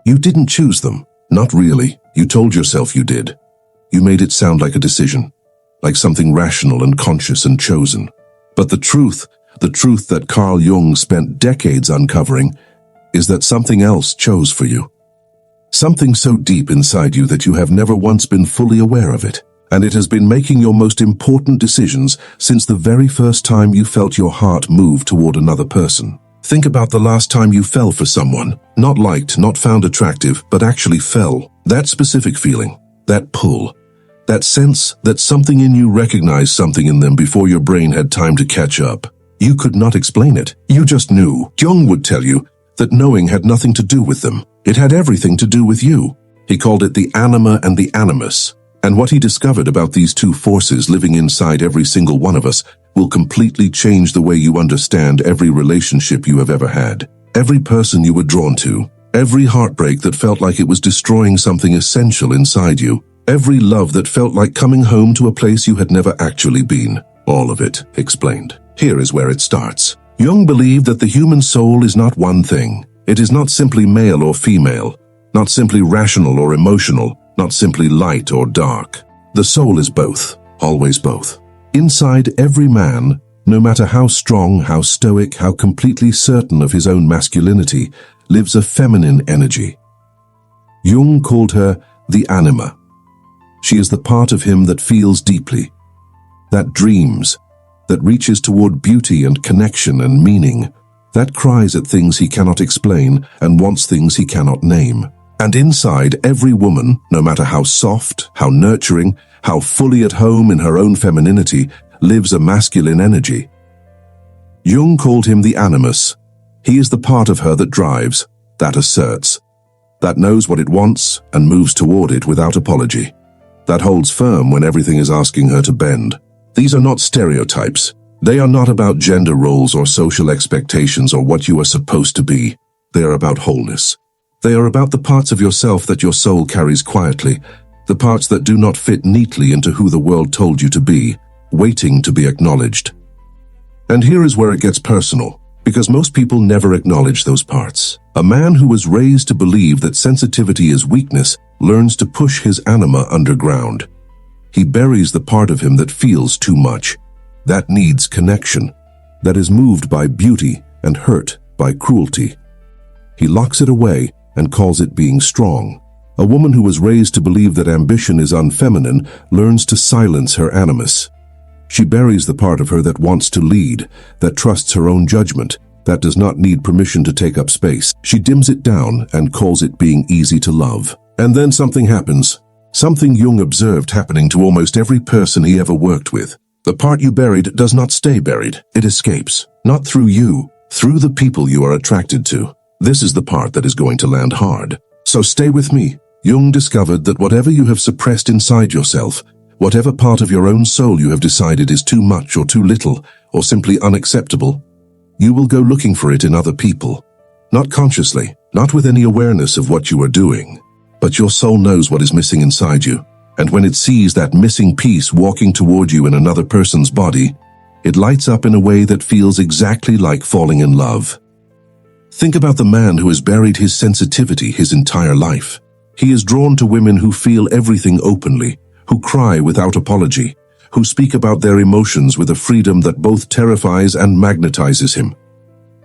You didn't choose them. Not really. You told yourself you did. You made it sound like a decision, like something rational and conscious and chosen. But the truth that Carl Jung spent decades uncovering, is that something else chose for you. Something so deep inside you that you have never once been fully aware of it. And it has been making your most important decisions since the very first time you felt your heart move toward another person. Think about the last time you fell for someone. Not liked, not found attractive, but actually fell. That specific feeling, that pull, that sense that something in you recognized something in them before your brain had time to catch up. You could not explain it. You just knew. Jung would tell you that knowing had nothing to do with them. It had everything to do with you. He called it the Anima and the Animus. And what he discovered about these two forces living inside every single one of us will completely change the way you understand every relationship you have ever had. Every person you were drawn to. Every heartbreak that felt like it was destroying something essential inside you. Every love that felt like coming home to a place you had never actually been. All of it explained. Here is where it starts. Jung believed that the human soul is not one thing. It is not simply male or female, not simply rational or emotional, not simply light or dark. The soul is both, always both. Inside every man, no matter how strong, how stoic, how completely certain of his own masculinity, lives a feminine energy. Jung called her the Anima. She is the part of him that feels deeply, that dreams, that reaches toward beauty and connection and meaning, that cries at things he cannot explain and wants things he cannot name. And inside every woman, no matter how soft, how nurturing, how fully at home in her own femininity, lives a masculine energy. Jung called him the Animus. He is the part of her that drives, that asserts, that knows what it wants and moves toward it without apology, that holds firm when everything is asking her to bend. These are not stereotypes. They are not about gender roles or social expectations or what you are supposed to be. They are about wholeness. They are about the parts of yourself that your soul carries quietly, the parts that do not fit neatly into who the world told you to be, waiting to be acknowledged. And here is where it gets personal, because most people never acknowledge those parts. A man who was raised to believe that sensitivity is weakness learns to push his anima underground. He buries the part of him that feels too much, that needs connection, that is moved by beauty and hurt by cruelty. He locks it away and calls it being strong. A woman who was raised to believe that ambition is unfeminine learns to silence her animus. She buries the part of her that wants to lead, that trusts her own judgment, that does not need permission to take up space. She dims it down and calls it being easy to love. And then something happens. Something Jung observed happening to almost every person he ever worked with. The part you buried does not stay buried. It escapes. Not through you, through the people you are attracted to. This is the part that is going to land hard. So stay with me. Jung discovered that whatever you have suppressed inside yourself, whatever part of your own soul you have decided is too much or too little, or simply unacceptable, you will go looking for it in other people. Not consciously, not with any awareness of what you are doing. But your soul knows what is missing inside you, and when it sees that missing piece walking toward you in another person's body, it lights up in a way that feels exactly like falling in love. Think about the man who has buried his sensitivity his entire life. He is drawn to women who feel everything openly, who cry without apology, who speak about their emotions with a freedom that both terrifies and magnetizes him.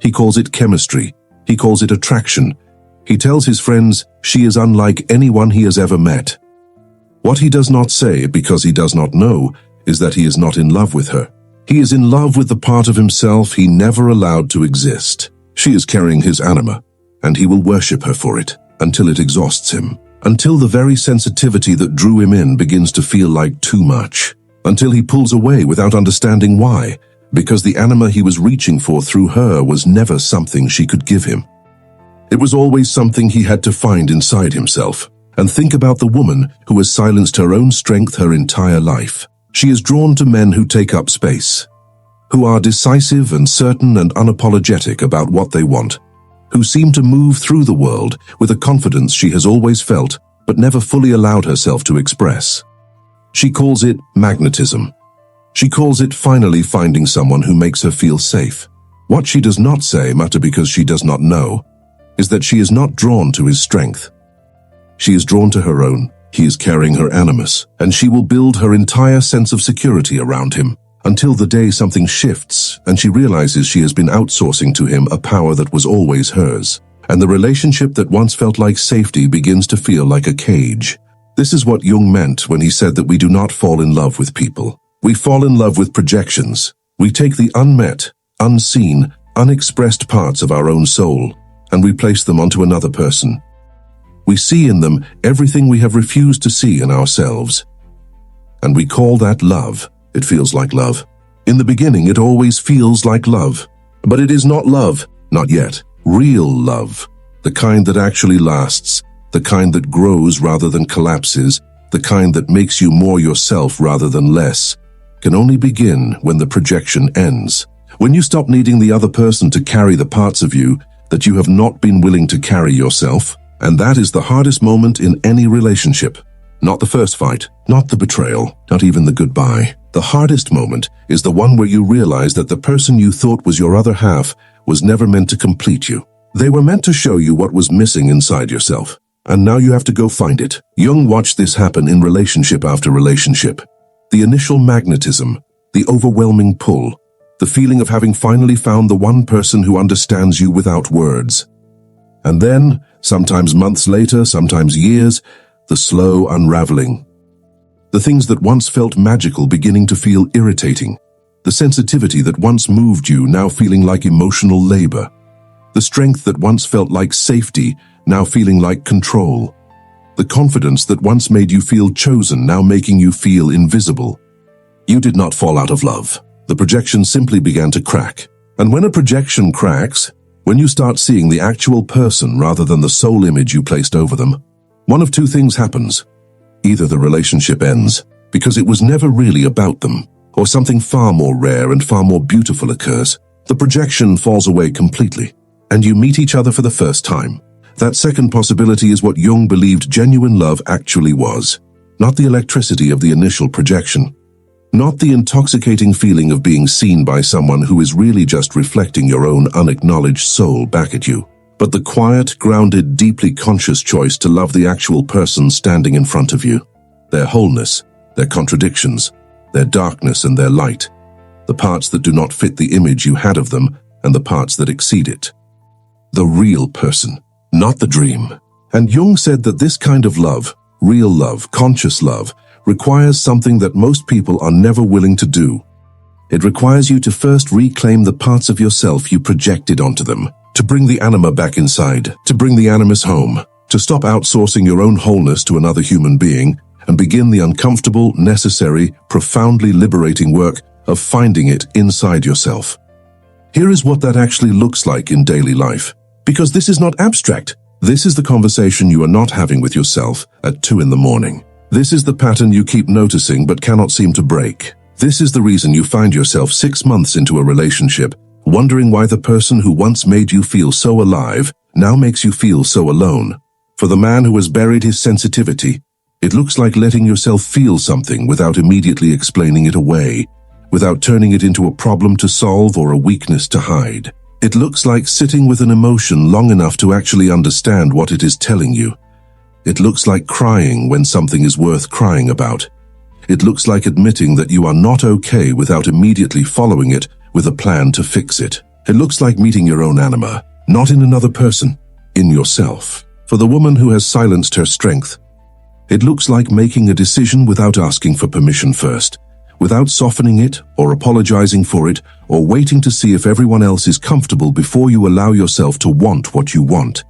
He calls it chemistry. He calls it attraction. He tells his friends she is unlike anyone he has ever met. What he does not say, because he does not know, is that he is not in love with her. He is in love with the part of himself he never allowed to exist. She is carrying his anima, and he will worship her for it, until it exhausts him. Until the very sensitivity that drew him in begins to feel like too much. Until he pulls away without understanding why, because the anima he was reaching for through her was never something she could give him. It was always something he had to find inside himself. And think about the woman who has silenced her own strength her entire life. She is drawn to men who take up space, who are decisive and certain and unapologetic about what they want, who seem to move through the world with a confidence she has always felt but never fully allowed herself to express. She calls it magnetism. She calls it finally finding someone who makes her feel safe. What she does not say, matter because she does not know, is that she is not drawn to his strength. She is drawn to her own. He is carrying her animus, and she will build her entire sense of security around him, until the day something shifts and she realizes she has been outsourcing to him a power that was always hers, and the relationship that once felt like safety begins to feel like a cage. This is what Jung meant when he said that we do not fall in love with people. We fall in love with projections. We take the unmet, unseen, unexpressed parts of our own soul, and we place them onto another person. We see in them everything we have refused to see in ourselves. And we call that love. It feels like love. In the beginning, it always feels like love. But it is not love, not yet. Real love, the kind that actually lasts, the kind that grows rather than collapses, the kind that makes you more yourself rather than less, can only begin when the projection ends. When you stop needing the other person to carry the parts of you that you have not been willing to carry yourself. And that is the hardest moment in any relationship. Not the first fight, not the betrayal, not even the goodbye. The hardest moment is the one where you realize that the person you thought was your other half was never meant to complete you. They were meant to show you what was missing inside yourself. And now you have to go find it. Jung watched this happen in relationship after relationship. The initial magnetism, the overwhelming pull, the feeling of having finally found the one person who understands you without words. And then, sometimes months later, sometimes years, the slow unraveling. The things that once felt magical beginning to feel irritating. The sensitivity that once moved you now feeling like emotional labor. The strength that once felt like safety now feeling like control. The confidence that once made you feel chosen now making you feel invisible. You did not fall out of love. The projection simply began to crack. And when a projection cracks, when you start seeing the actual person rather than the soul image you placed over them, one of two things happens. Either the relationship ends, because it was never really about them, or something far more rare and far more beautiful occurs. The projection falls away completely, and you meet each other for the first time. That second possibility is what Jung believed genuine love actually was. Not the electricity of the initial projection. Not the intoxicating feeling of being seen by someone who is really just reflecting your own unacknowledged soul back at you, but the quiet, grounded, deeply conscious choice to love the actual person standing in front of you. Their wholeness, their contradictions, their darkness and their light, the parts that do not fit the image you had of them and the parts that exceed it. The real person, not the dream. And Jung said that this kind of love, real love, conscious love, requires something that most people are never willing to do. It requires you to first reclaim the parts of yourself you projected onto them, to bring the anima back inside, to bring the animus home, to stop outsourcing your own wholeness to another human being, and begin the uncomfortable, necessary, profoundly liberating work of finding it inside yourself. Here is what that actually looks like in daily life. Because this is not abstract. This is the conversation you are not having with yourself at 2 in the morning. This is the pattern you keep noticing but cannot seem to break. This is the reason you find yourself 6 months into a relationship, wondering why the person who once made you feel so alive now makes you feel so alone. For the man who has buried his sensitivity, it looks like letting yourself feel something without immediately explaining it away, without turning it into a problem to solve or a weakness to hide. It looks like sitting with an emotion long enough to actually understand what it is telling you. It looks like crying when something is worth crying about. It looks like admitting that you are not okay without immediately following it with a plan to fix it. It looks like meeting your own anima, not in another person, in yourself. For the woman who has silenced her strength, it looks like making a decision without asking for permission first, without softening it or apologizing for it or waiting to see if everyone else is comfortable before you allow yourself to want what you want.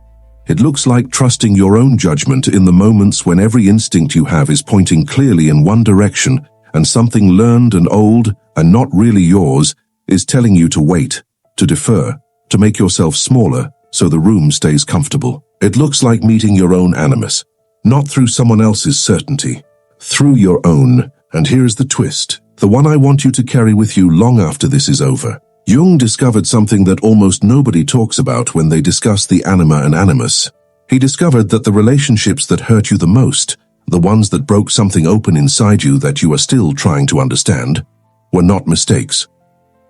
It looks like trusting your own judgment in the moments when every instinct you have is pointing clearly in one direction and something learned and old and not really yours is telling you to wait, to defer, to make yourself smaller so the room stays comfortable. It looks like meeting your own animus, not through someone else's certainty, through your own. And here's the twist, the one I want you to carry with you long after this is over. Jung discovered something that almost nobody talks about when they discuss the anima and animus. He discovered that the relationships that hurt you the most, the ones that broke something open inside you that you are still trying to understand, were not mistakes.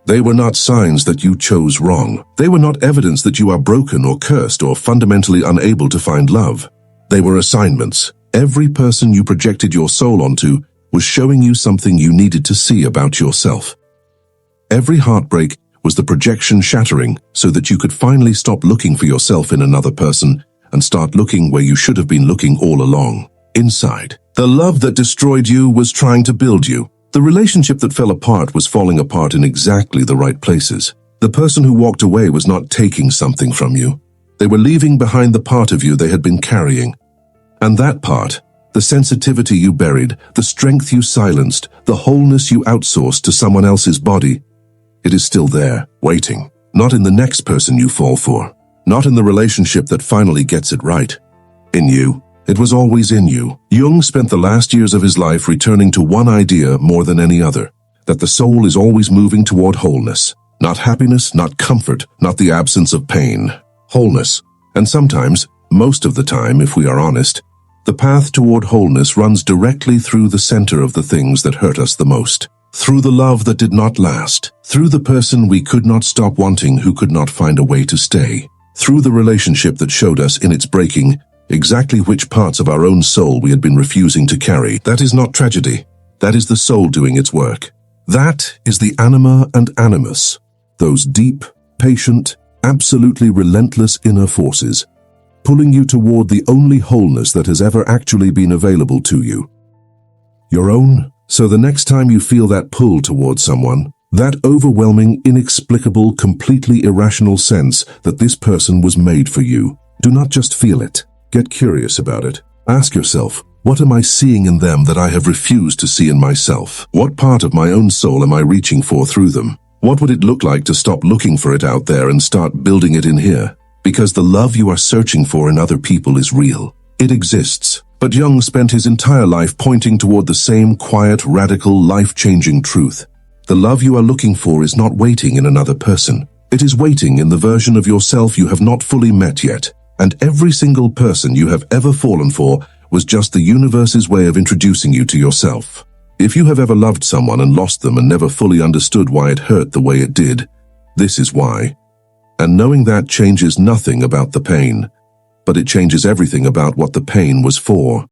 They were not signs that you chose wrong. They were not evidence that you are broken or cursed or fundamentally unable to find love. They were assignments. Every person you projected your soul onto was showing you something you needed to see about yourself. Every heartbreak was the projection shattering so that you could finally stop looking for yourself in another person and start looking where you should have been looking all along, inside. The love that destroyed you was trying to build you. The relationship that fell apart was falling apart in exactly the right places. The person who walked away was not taking something from you. They were leaving behind the part of you they had been carrying. And that part, the sensitivity you buried, the strength you silenced, the wholeness you outsourced to someone else's body, it is still there, waiting. Not in the next person you fall for. Not in the relationship that finally gets it right. In you. It was always in you. Jung spent the last years of his life returning to one idea more than any other, that the soul is always moving toward wholeness. Not happiness, not comfort, not the absence of pain. Wholeness. And sometimes, most of the time, if we are honest, the path toward wholeness runs directly through the center of the things that hurt us the most. Through the love that did not last. Through the person we could not stop wanting who could not find a way to stay. Through the relationship that showed us in its breaking exactly which parts of our own soul we had been refusing to carry. That is not tragedy. That is the soul doing its work. That is the Anima and Animus. Those deep, patient, absolutely relentless inner forces, pulling you toward the only wholeness that has ever actually been available to you. Your own. So the next time you feel that pull towards someone, that overwhelming, inexplicable, completely irrational sense that this person was made for you, do not just feel it. Get curious about it. Ask yourself, what am I seeing in them that I have refused to see in myself? What part of my own soul am I reaching for through them? What would it look like to stop looking for it out there and start building it in here? Because the love you are searching for in other people is real. It exists. But Jung spent his entire life pointing toward the same quiet, radical, life-changing truth. The love you are looking for is not waiting in another person. It is waiting in the version of yourself you have not fully met yet. And every single person you have ever fallen for was just the universe's way of introducing you to yourself. If you have ever loved someone and lost them and never fully understood why it hurt the way it did, this is why. And knowing that changes nothing about the pain, but it changes everything about what the pain was for.